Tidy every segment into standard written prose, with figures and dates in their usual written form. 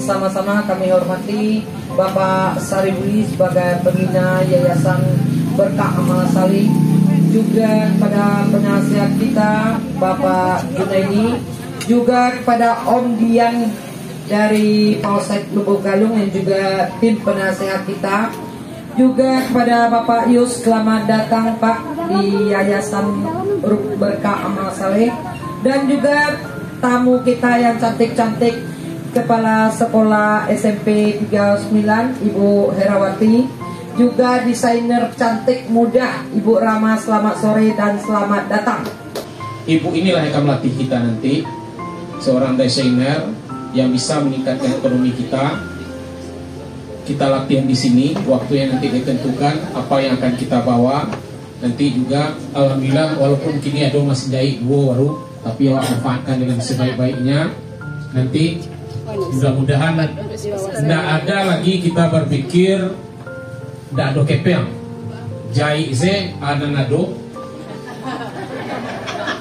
sama-sama kami hormati Bapak Saribudi sebagai pembina Yayasan Berkah Amal Salih, juga kepada penasihat kita Bapak Junaidi, juga kepada Om Dian dari Polsek Lubuk Galung yang juga tim penasihat kita, juga kepada Bapak Yus, selamat datang Pak di Yayasan Berkah Amal Salih, dan juga tamu kita yang cantik-cantik, Kepala Sekolah SMP 39 Ibu Herawati, juga desainer cantik muda Ibu Rama, selamat sore dan selamat datang. Ibu inilah yang akan melatih kita nanti, seorang desainer yang bisa meningkatkan ekonomi kita. Kita latihan di sini, waktu yang nanti ditentukan apa yang akan kita bawa. Nanti juga alhamdulillah walaupun kini ada masih jahit dua baru, tapi awak manfaatkan dengan sebaik-baiknya. Nanti mudah-mudahan tidak ada lagi kita berpikir tidak ada kepeng jahit ze ada nado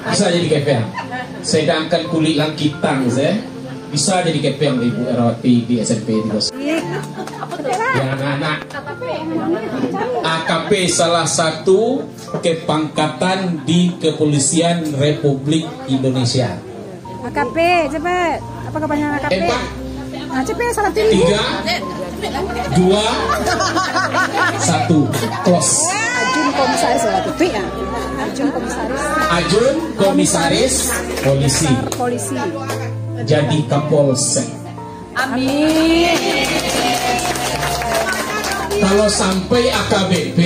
bisa jadi kepeng, sedangkan kulit langkitang ze bisa jadi kepeng Ibu Herawati di SMP di Bos. Ya anak-anak, AKP salah satu kepangkatan di Kepolisian Republik Indonesia. AKP cepat, apa kepanjangan AKP? Cepat salah tinggi. 3, 2, 1, close. Ajun komisaris lah tuh ya. Ajun komisaris. Ajun komisaris polisi. Polisi. Jadi Kapolsek. Amin. Kalau sampai AKBP,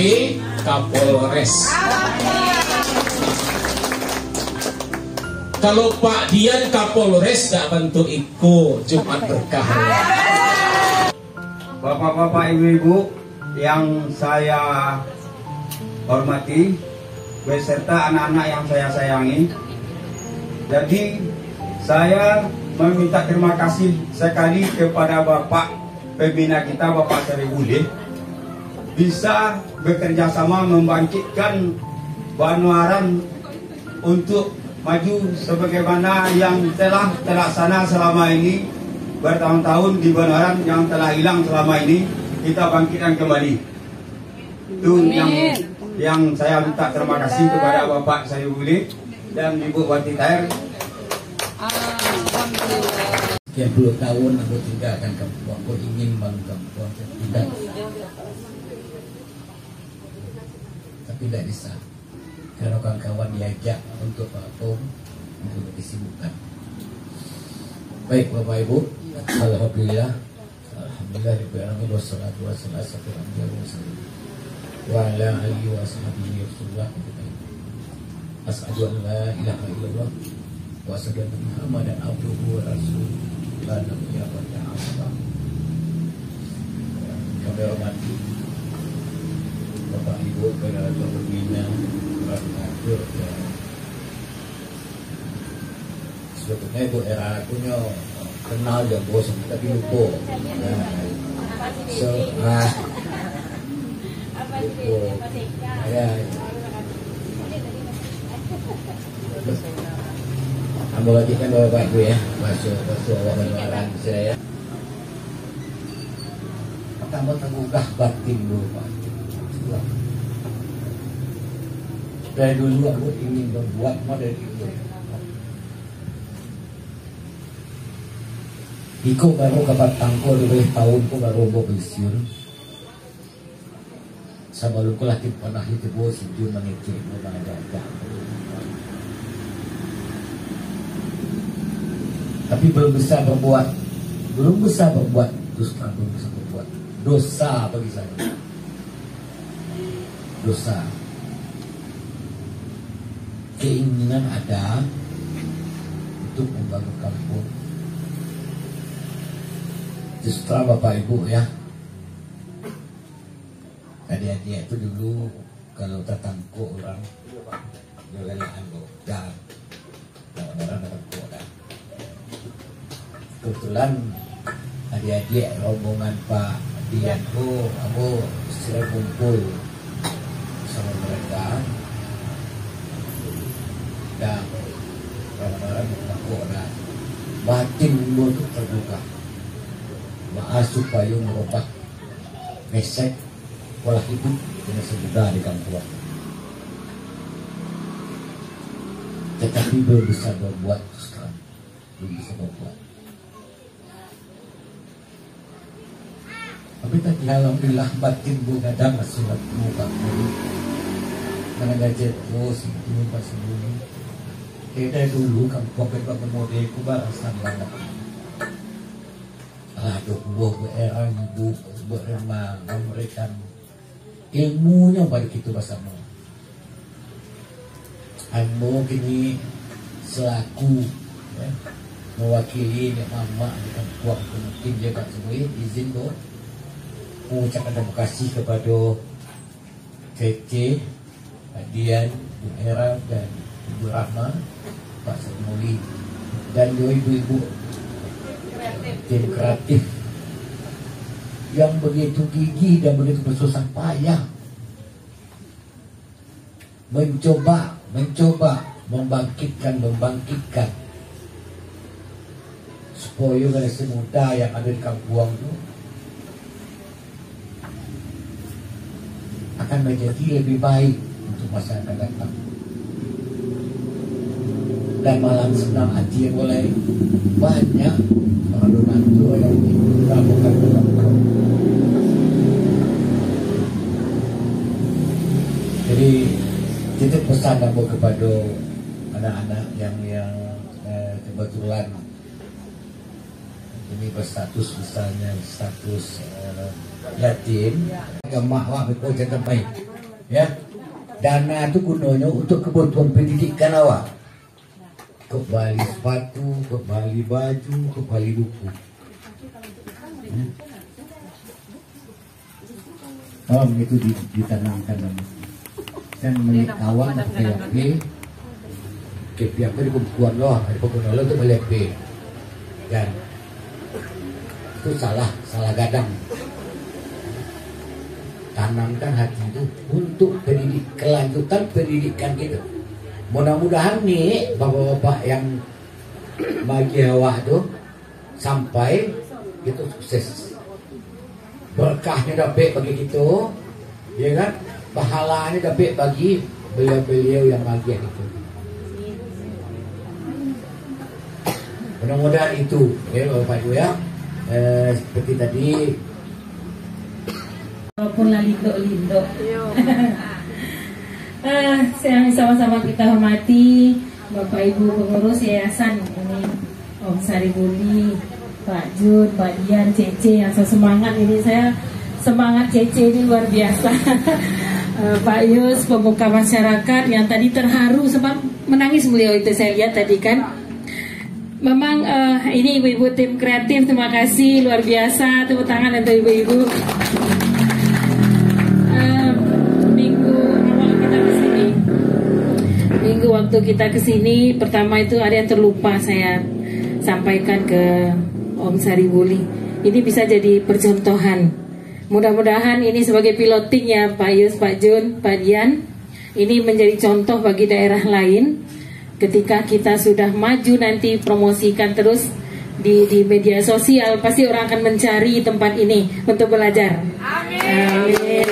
Kapolres. Kalau Pak Dian Kapolres tidak bantu ikut Jumat Berkah. Bapak-bapak, ibu-ibu yang saya hormati, beserta anak-anak yang saya sayangi. Jadi saya meminta terima kasih sekali kepada Bapak pembina kita, Bapak Saribudi, bisa bekerja sama membangkitkan Banuaran untuk maju sebagaimana yang telah terlaksana selama ini bertahun-tahun di Banuaran, yang telah hilang selama ini kita bangkitkan kembali. Itu yang saya minta terima kasih kepada Bapak Saribudi dan Ibu Wati Taher. Sekian puluh tahun aku tinggalkan kampung, aku ingin bangun kampung, tapi tidak bisa. Karena kawan-kawan diajak untuk patung, untuk disibukkan. Baik Bapak Ibu, alhamdulillah, alhamdulillah, wassalatu wassalamu wa ala alihi wa sahbihi rasulullah. Asyhadu an la ilaha illallah wa asyhadu anna Muhammadan abduhu wa rasuluh. La nabiyya ba'dahu. Kami hormati Bapak Ibu, para pembina, pengatur, sebetulnya Ibu era punya kenal ya bos, tapi lupa. Ambil lagi kan Bapak Ibu ya, masuk wawancara saya. Pertama tergugah batin dulu Pak. Dari dulu aku ingin membuat model itu. Iko baru kapan tangko 2 tahun ko baru mau pensiun. Sama lu lah tim panah itu bos sejun mengikir ada. Tapi belum bisa berbuat terus terang belum bisa berbuat dosa bagi saya. Dosa. Keinginan ada untuk membangun kampung. Justru Bapak Ibu ya, adik-adik itu dulu kalau tertangkuk orang jualan dan orang tertangkuk dan kebetulan adik-adik rombongan Pak Dian aku sering kumpul sama mereka. Dan orang-orang mengaku dan batin itu terbuka. supaya merubah mindset pola hidup yang semudah di kampung. Tetapi belum bisa berbuat sekarang, belum bisa berbuat. Tapi tadi alhamdulillah batin bunga dan masih muka karena gajet terus itu masih dulu. Kita dulu kampung bangun model ku barasan banget. Aduh, era ibu beremang memberikan ilmunya pada kita bersama. Amo kini selaku ya, mewakili mama di kampung mungkin jaga semua izin dong mengucapkan terima kasih kepada Cece, Dian, Bu Era dan Ibu Rahma, Pak Sarmuli dan ibu-ibu tim kreatif yang begitu gigih dan begitu bersusah payah mencoba membangkitkan supaya generasi muda yang ada di kampung itu akan menjadi lebih baik untuk masyarakat datang. Dan malam senang hati yang oleh banyak para donatur yang melakukan program. Jadi titip pesan aku kepada anak-anak yang kebetulan ini berstatus misalnya status yatim, mak betul jangan baik, ya. Dana itu gunanya untuk kebutuhan pendidikan awak. Kembali sepatu, kembali baju, kembali buku. Itu ditanamkan dan milik awal KP apa di pembukuan loh, di pembukuan loh itu milik P. Dan itu salah gadang. Tanamkan hati itu untuk kelanjutan pendidikan kita. Mudah-mudahan nih bapak-bapak yang bagi awak tuh sampai itu sukses, berkahnya dapat bagi kita, ya kan, pahalanya dapat bagi beliau-beliau yang bagian itu. Mudah-mudahan itu, ya bapak ibu ya, seperti tadi. Walaupun lindo-lindo. Yang sama-sama kita hormati Bapak Ibu pengurus yayasan ini, Om Saribuli, Pak Jun, Pak Dian, Cece yang semangat ini. Saya semangat Cece ini luar biasa. Pak Yus, pemuka masyarakat yang tadi terharu sebab menangis beliau itu saya lihat tadi kan. Memang ini ibu-ibu tim kreatif, terima kasih luar biasa, tepuk tangan untuk ibu-ibu. Minggu waktu kita kesini pertama itu ada yang terlupa saya sampaikan ke Om Saribuli. Ini bisa jadi percontohan. Mudah-mudahan ini sebagai piloting ya Pak Yus, Pak Jun, Pak Dian. Ini menjadi contoh bagi daerah lain. Ketika kita sudah maju nanti promosikan terus di media sosial, pasti orang akan mencari tempat ini untuk belajar. Amin.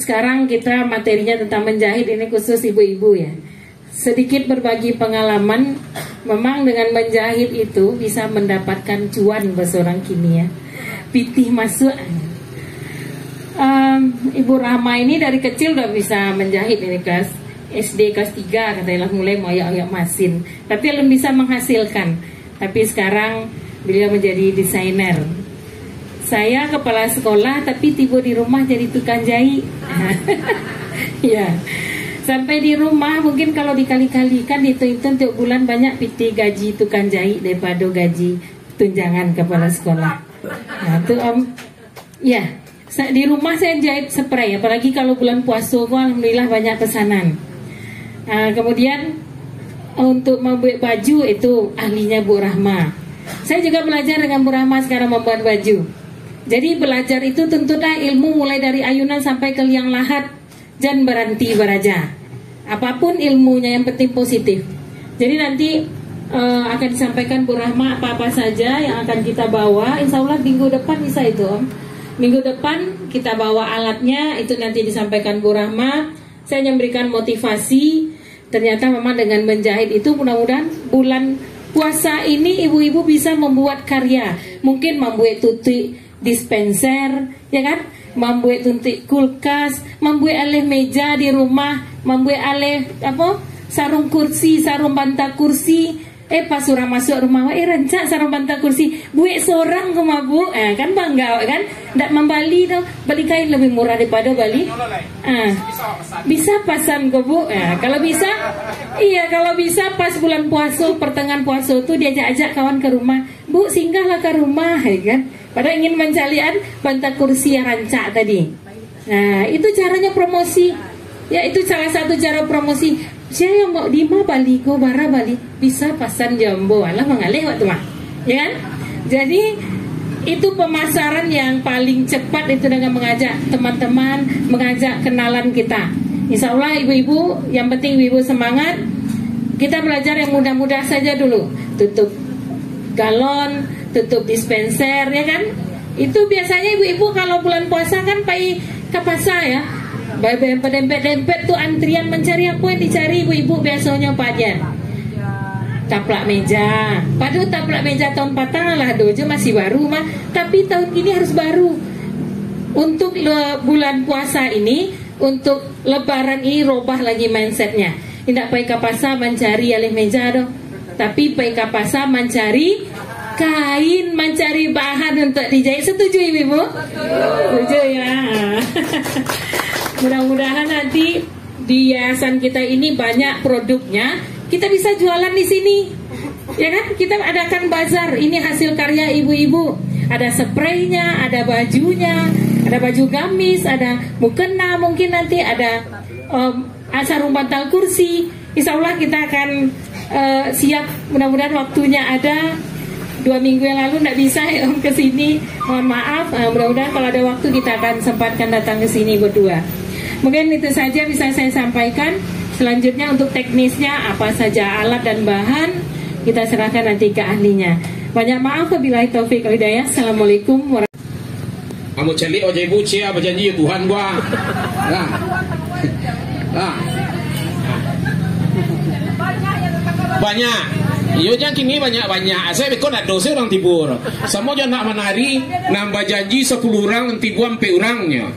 Sekarang kita materinya tentang menjahit, ini khusus ibu-ibu ya. Sedikit berbagi pengalaman, memang dengan menjahit itu bisa mendapatkan cuan seorang kini ya. Pitih masuk. Ibu Rahma ini dari kecil udah bisa menjahit ini kelas SD kelas 3 katanya mulai mau ayak masin. Tapi belum bisa menghasilkan. Tapi sekarang beliau menjadi desainer. Saya kepala sekolah tapi tiba di rumah jadi tukang jahit. Ya. Sampai di rumah mungkin kalau dikali-kalikan dihitung tiap bulan banyak piti gaji tukang jahit daripada gaji tunjangan kepala sekolah. Nah, itu ya. Di rumah saya jahit spray, apalagi kalau bulan puasa, alhamdulillah banyak pesanan. Nah, kemudian untuk membuat baju itu ahlinya Bu Rahma. Saya juga belajar dengan Bu Rahma sekarang membuat baju. Jadi belajar itu tentunya ilmu mulai dari ayunan sampai ke liang lahat, jangan berhenti beraja. Apapun ilmunya yang penting positif. Jadi nanti akan disampaikan Bu Rahma apa-apa saja yang akan kita bawa. Insya Allah minggu depan bisa itu Om. Minggu depan kita bawa alatnya, itu nanti disampaikan Bu Rahma. Saya memberikan motivasi. Ternyata memang dengan menjahit itu mudah-mudahan bulan puasa ini ibu-ibu bisa membuat karya. Mungkin membuat tutik dispenser, ya kan? Membuat tutik kulkas, membuat alih meja di rumah, membuat alih sarung kursi, sarung bantal kursi. Pas surah masuk rumah, rancak sarung bantal kursi, buat seorang ke Bu, kan bangga kan? Ndak membali tau, beli kain lebih murah daripada bali. Bisa pasan ke Bu, kalau bisa, iya kalau bisa pas bulan puasa, pertengahan puasa tuh diajak-ajak kawan ke rumah, Bu singgahlah ke rumah, ya kan? Padahal ingin mencalian bantal kursi yang rancak tadi. Nah itu caranya promosi, ya itu salah satu cara promosi. Saya yang mau Dima Bali, go bara Bali, bisa pasan Jambo, alah mengalih waktu mah, ya kan? Jadi itu pemasaran yang paling cepat itu dengan mengajak teman-teman, mengajak kenalan kita. Insya Allah ibu-ibu, yang penting ibu semangat. Kita belajar yang mudah-mudah saja dulu. Tutup galon, tutup dispenser, ya kan? Itu biasanya ibu-ibu kalau bulan puasa kan pergi ke pasar ya. Dempet-dempet tuh antrian mencari apa yang dicari ibu-ibu biasanya pajan. Taplak meja. Padahal taplak meja tahun patang lah dojo masih baru mah. Tapi tahun ini harus baru. Untuk bulan puasa ini, untuk lebaran ini robah lagi mindsetnya. Tidak pergi ke pasar mencari alih meja dong. Tapi pergi ke pasar mencari kain, mencari bahan untuk dijahit. Setuju ibu-ibu? Setuju ya. Mudah-mudahan nanti di yayasan kita ini banyak produknya, kita bisa jualan di sini, ya kan? Kita adakan bazar, ini hasil karya ibu-ibu. Ada spraynya, ada bajunya, ada baju gamis, ada mukena, mungkin nanti ada sarung bantal kursi. Insya Allah kita akan siap. Mudah-mudahan waktunya ada. 2 minggu yang lalu tidak bisa ya Om ke sini, mohon maaf. Mudah-mudahan kalau ada waktu kita akan sempatkan datang ke sini berdua. Mungkin itu saja bisa saya sampaikan. Selanjutnya untuk teknisnya apa saja alat dan bahan kita serahkan nanti ke ahlinya. Banyak maaf wabillahi taufik wal hidayah. Assalamualaikum warahmatullahi. Kamu celik ojo ibu cia berjanji Tuhan gua. Banyak. Iyo jangan kini banyak-banyak. Saya bekon ada dosa orang tibur. Sama jangan nak menari nambah janji 10 orang nanti gua 4 orangnya.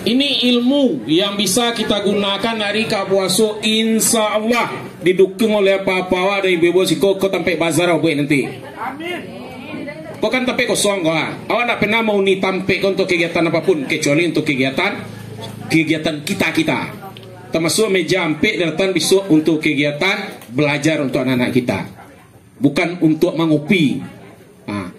Ini ilmu yang bisa kita gunakan hari kapuaso, insya Allah didukung oleh apa-apa dari ibu-ibu siko kau tampai bazar apa nanti. Kau kan tampai kosong kau. Awak tak pernah mau ni tampai untuk kegiatan apapun kecuali untuk kegiatan kita. Termasuk meja ampek datang besok untuk kegiatan belajar untuk anak-anak kita. Bukan untuk mengopi.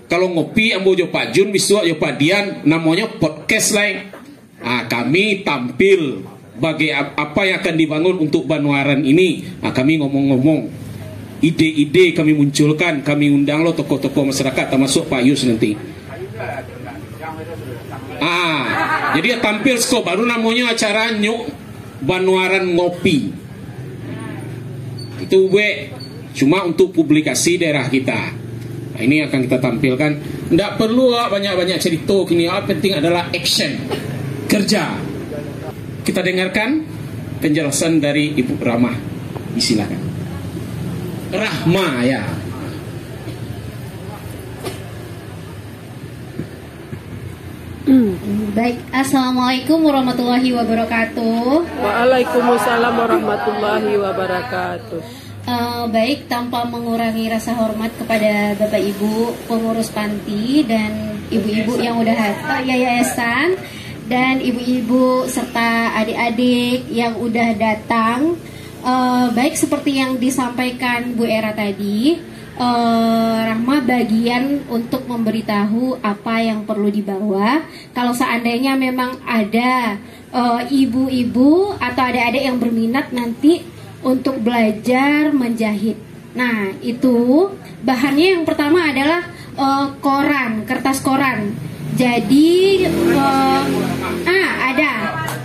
Kalau ngopi ambo jo Pak Jun besok jo Pak Dian namanya podcast lain. Kami tampil bagi apa yang akan dibangun untuk Banuaran ini. Kami ngomong-ngomong, ide-ide kami munculkan, kami undang lo tokoh-tokoh masyarakat, termasuk Pak Yus nanti. Jadi tampil skop baru namanya acara Nyuk Banuaran Ngopi. Itu cuma untuk publikasi daerah kita. Ini akan kita tampilkan. Tidak perlu banyak-banyak cerita kini. Yang penting adalah action. Kerja. Kita dengarkan penjelasan dari Ibu Rahma. Silakan. Rahma ya. Baik, assalamualaikum warahmatullahi wabarakatuh. Waalaikumsalam warahmatullahi wabarakatuh. Baik, tanpa mengurangi rasa hormat kepada Bapak Ibu pengurus panti dan ibu-ibu yang udah yayasan dan ibu-ibu serta adik-adik yang udah datang. Baik seperti yang disampaikan Bu Era tadi, Rahma bagian untuk memberitahu apa yang perlu dibawa. Kalau seandainya memang ada ibu-ibu atau adik-adik yang berminat nanti untuk belajar menjahit. Nah itu bahannya yang pertama adalah koran, kertas koran. Jadi ada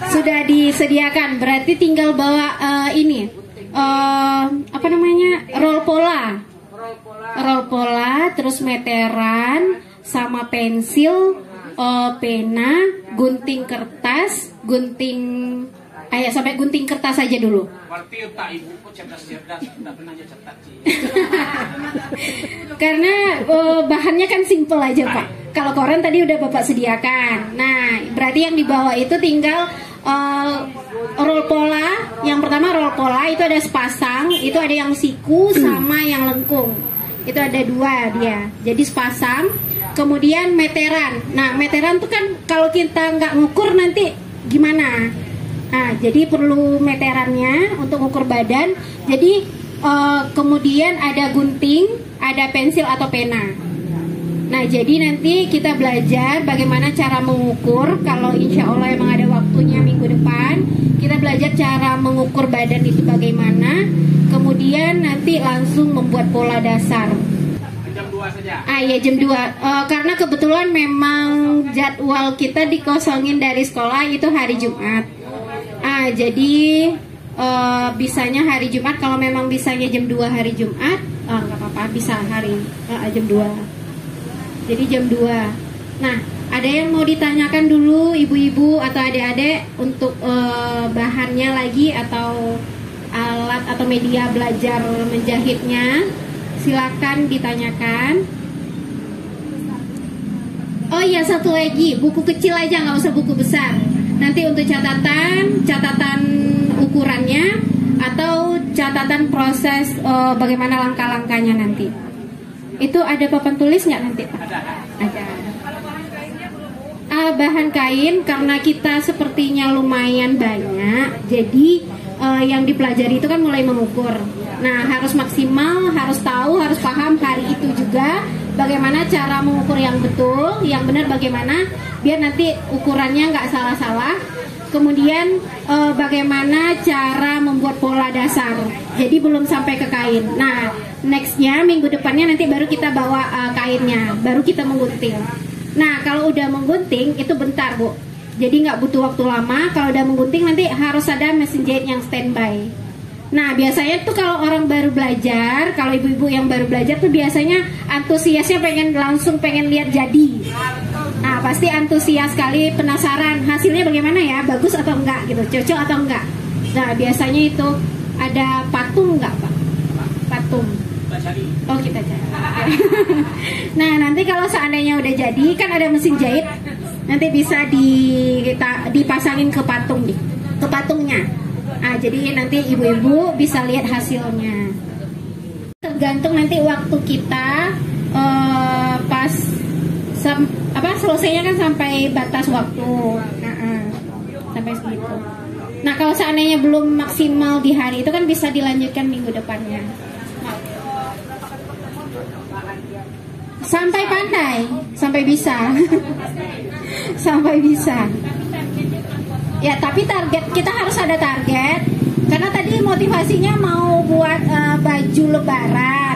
sudah disediakan, berarti tinggal bawa ini apa namanya, roll pola, terus meteran, sama pensil, pena, gunting kertas, sampai gunting kertas aja dulu. Berarti tak ibu kok cerdas-cerdas, tidak pernah cetak. Karena bahannya kan simple aja Pak. Kalau koran tadi udah Bapak sediakan. Nah, berarti yang dibawa itu tinggal roll pola. Yang pertama roll pola itu ada sepasang, itu ada yang siku sama yang lengkung. Itu ada 2 dia. Jadi sepasang. Kemudian meteran. Nah, meteran tuh kan kalau kita nggak ngukur nanti gimana? Nah, jadi perlu meterannya untuk ukur badan. Jadi kemudian ada gunting, ada pensil atau pena. Nah, jadi nanti kita belajar bagaimana cara mengukur. Kalau insya Allah emang ada waktunya minggu depan, kita belajar cara mengukur badan itu bagaimana. Kemudian nanti langsung membuat pola dasar. Jam 2 saja. Ya jam 2. Karena kebetulan memang jadwal kita dikosongin dari sekolah itu hari Jumat. Jadi bisanya hari Jumat. Kalau memang bisanya jam 2 hari Jumat, nggak apa-apa, bisa hari jam 2. Jadi jam 2. Nah, ada yang mau ditanyakan dulu ibu-ibu atau adik-adik untuk bahannya lagi atau alat atau media belajar menjahitnya? Silakan ditanyakan. Oh iya, satu lagi, buku kecil aja, nggak usah buku besar. Nanti untuk catatan ukurannya atau catatan proses bagaimana langkah-langkahnya nanti. Itu ada papan tulis nggak nanti Pak? Ada. Bahan kain karena kita sepertinya lumayan banyak, jadi yang dipelajari itu kan mulai mengukur. Nah, harus maksimal, harus tahu, harus paham hari itu juga bagaimana cara mengukur yang betul, yang benar bagaimana, biar nanti ukurannya nggak salah-salah. Kemudian bagaimana cara membuat pola dasar. Jadi belum sampai ke kain. Nah, nextnya minggu depannya nanti baru kita bawa kainnya, baru kita menggunting. Nah, kalau udah menggunting itu bentar Bu. Jadi nggak butuh waktu lama. Kalau udah menggunting nanti harus ada mesin jahit yang standby. Nah, biasanya tuh kalau orang baru belajar, kalau ibu-ibu yang baru belajar tuh biasanya antusiasnya pengen lihat jadi. Nah, pasti antusias sekali, penasaran hasilnya bagaimana ya, bagus atau enggak gitu, cocok atau enggak. Nah, biasanya itu ada patung enggak Pak? Patung. Oh, kita cari. Nah, nanti kalau seandainya udah jadi, kan ada mesin jahit, nanti bisa dipasangin ke patung nih, ke patungnya. Nah, jadi nanti ibu-ibu bisa lihat hasilnya. Tergantung nanti waktu kita pas selesainya kan sampai batas waktu. Sampai segitu. Nah, kalau seandainya belum maksimal di hari itu kan bisa dilanjutkan minggu depannya. Sampai pandai, sampai bisa. Sampai bisa. Ya, tapi target kita harus ada target. Karena tadi motivasinya mau buat baju lebaran.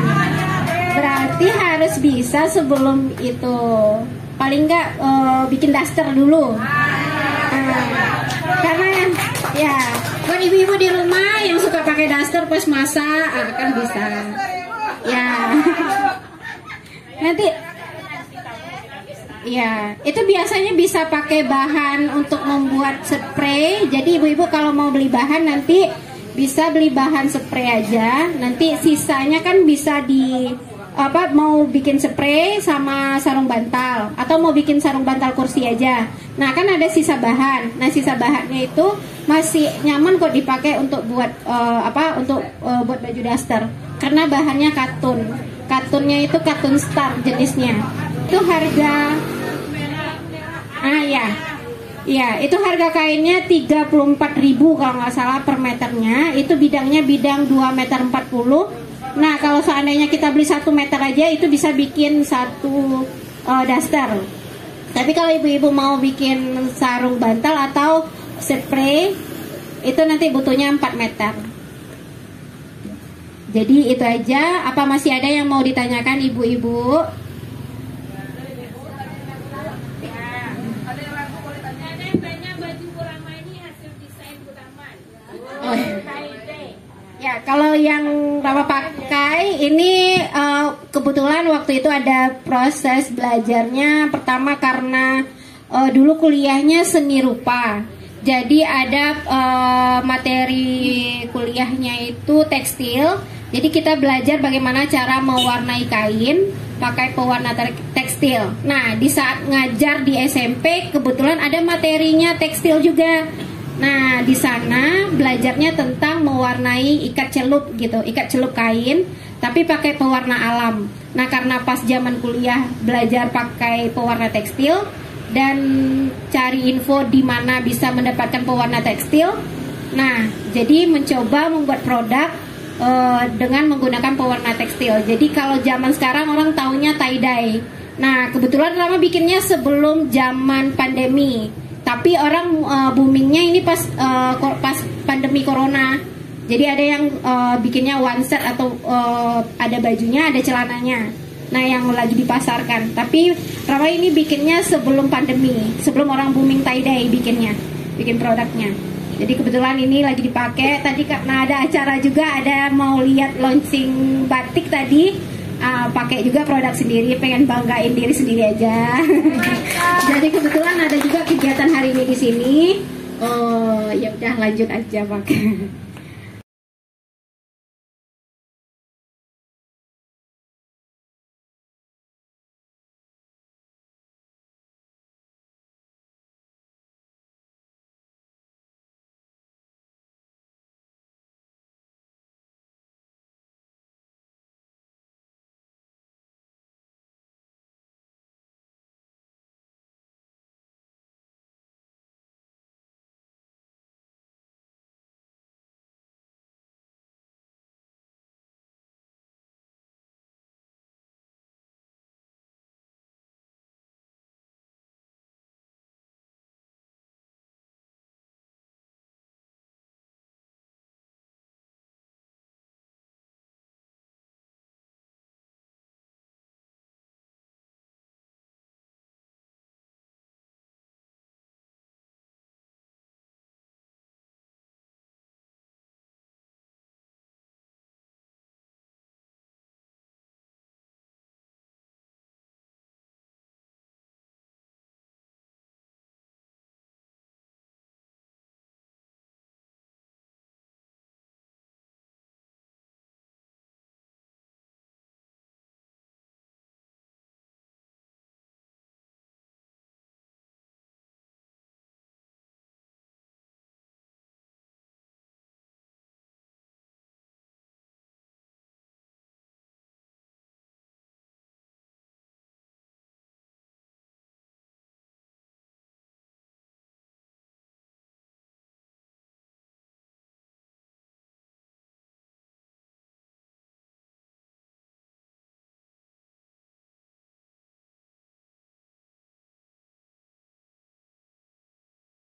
Berarti harus bisa sebelum itu. Paling enggak bikin daster dulu. Karena ya, buat ibu-ibu di rumah yang suka pakai daster pas masak, kan bisa. Ya. Nanti ya, itu biasanya bisa pakai bahan untuk membuat spray. Jadi ibu-ibu kalau mau beli bahan nanti bisa beli bahan spray aja. Nanti sisanya kan bisa mau bikin spray sama sarung bantal atau mau bikin sarung bantal kursi aja. Nah, kan ada sisa bahan. Nah, sisa bahannya itu masih nyaman kok dipakai untuk buat buat baju daster. Karena bahannya katun. Katunnya itu katun star jenisnya. Itu harga ya, itu harga kainnya 34.000 kalau nggak salah per meternya. Itu bidangnya bidang 2,40 meter. Nah, kalau seandainya kita beli 1 meter aja itu bisa bikin 1 daster. Tapi kalau ibu-ibu mau bikin sarung bantal atau spray itu nanti butuhnya 4 meter. Jadi itu aja. Apa masih ada yang mau ditanyakan ibu-ibu? Ya, kalau yang Rama pakai ini kebetulan waktu itu ada proses belajarnya. Pertama karena dulu kuliahnya seni rupa. Jadi ada materi kuliahnya itu tekstil. Jadi kita belajar bagaimana cara mewarnai kain pakai pewarna tekstil. Nah, di saat ngajar di SMP kebetulan ada materinya tekstil juga. Nah, di sana belajarnya tentang mewarnai ikat celup gitu, ikat celup kain, tapi pakai pewarna alam. Nah, karena pas zaman kuliah belajar pakai pewarna tekstil dan cari info di mana bisa mendapatkan pewarna tekstil. Nah, jadi mencoba membuat produk dengan menggunakan pewarna tekstil. Jadi kalau zaman sekarang orang taunya tie-dye. Nah, kebetulan Rama bikinnya sebelum zaman pandemi. Tapi orang boomingnya ini pas pandemi corona. Jadi ada yang bikinnya one set atau ada bajunya, ada celananya. Nah, yang lagi dipasarkan. Tapi Rama ini bikinnya sebelum pandemi, sebelum orang booming tie-dye bikin produknya. Jadi kebetulan ini lagi dipakai. Tadi karena ada acara juga, ada mau lihat launching batik tadi, pakai juga produk sendiri, pengen banggain diri sendiri aja. Jadi kebetulan ada juga kegiatan hari ini di sini. Oh, ya udah lanjut aja pakai.